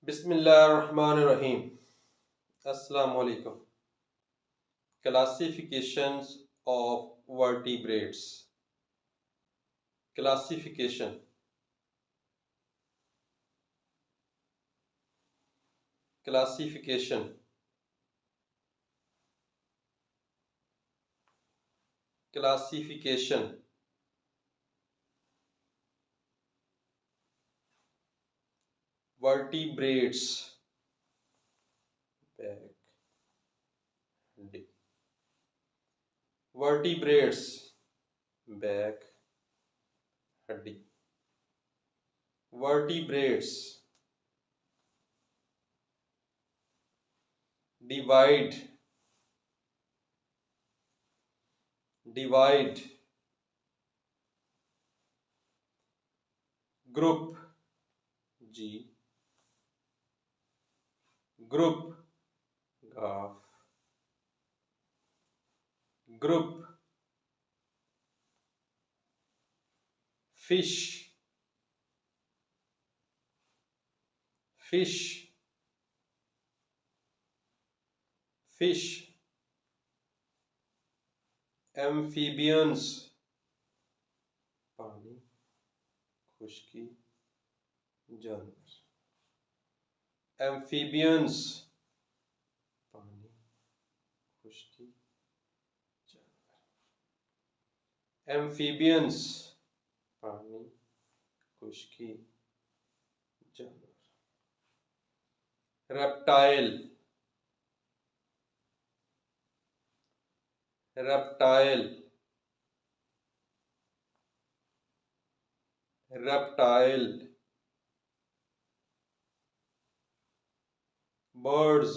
बिस्मिल्लाहिर्रहमानिर्रहीम। अस्सलाम वालेकुम। Classifications of vertebrates. Classification classification classification vertebrates back vertebrates back हड्डी वर्टिब्रेट्स डिवाइड डिवाइड ग्रुप जी ग्रुप गाफ group fish fish fish amphibians पानी खुश्की जानवर एम्फीबियंस पानी खुश्की जानवर एम्फीबियंस पानी खुश्की जानवर reptile reptile reptile birds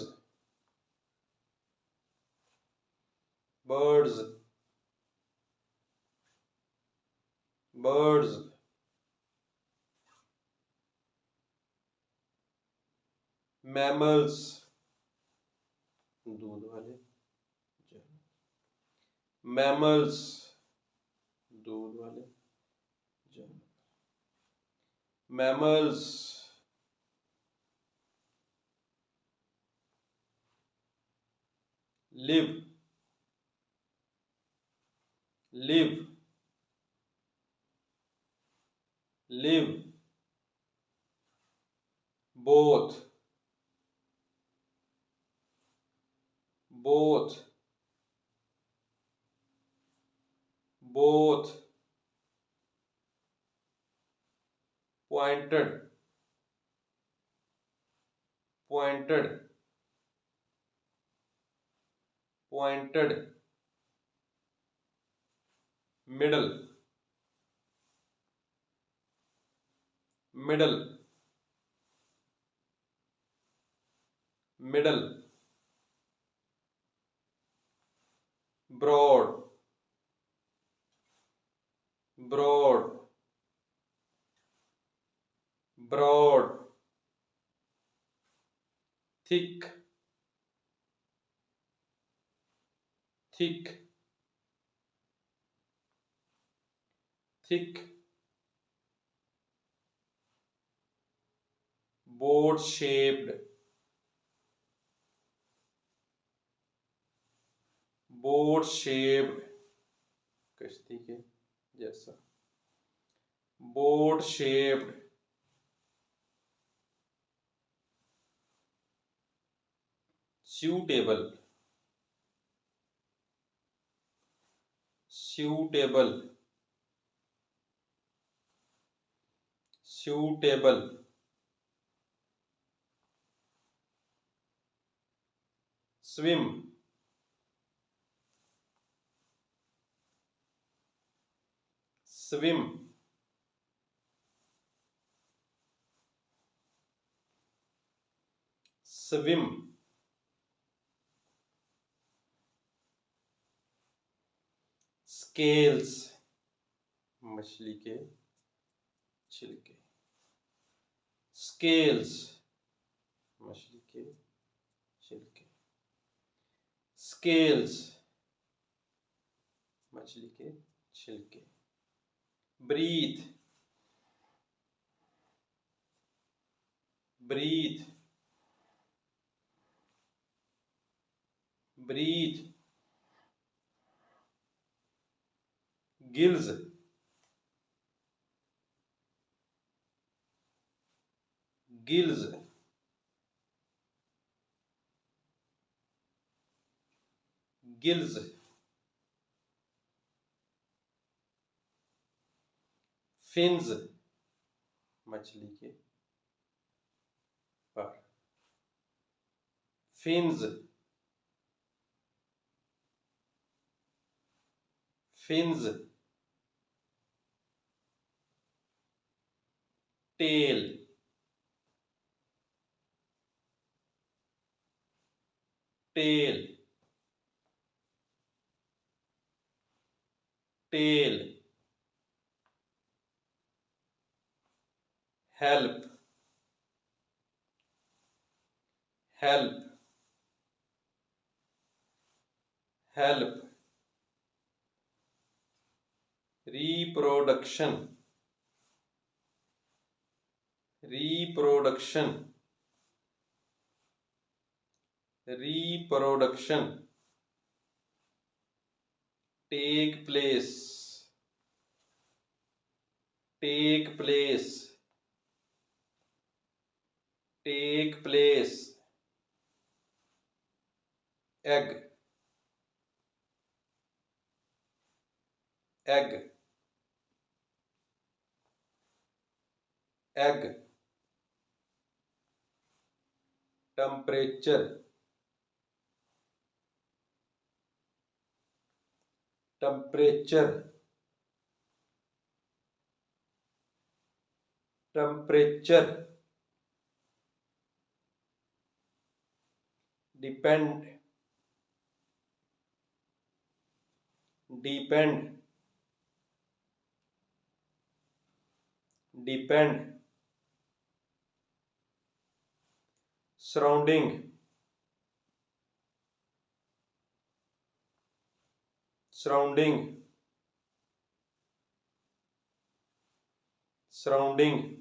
birds birds mammals दूध वाले जानवर मैमल्स दूध वाले जानवर mammals live live live both both both pointed pointed pointed middle middle middle broad broad broad thick thick thick board shaped board shaped कश्ती के जैसा board shaped suitable suitable suitable swim swim swim scales मछली के छिलके scales मछली के छिलके scales मछली के छिलके breathe breathe breathe, gills, gills, gills, fins, मछली के पर, fins, fins, tail, tail, tail, help, help, help, reproduction, reproduction, reproduction, take place, take place, take place, egg, egg, egg, temperature, temperature, temperature, depend, depend, depend, surrounding, surrounding, surrounding,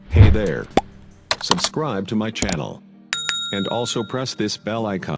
Hey there. Subscribe to my channel. And also press this bell icon.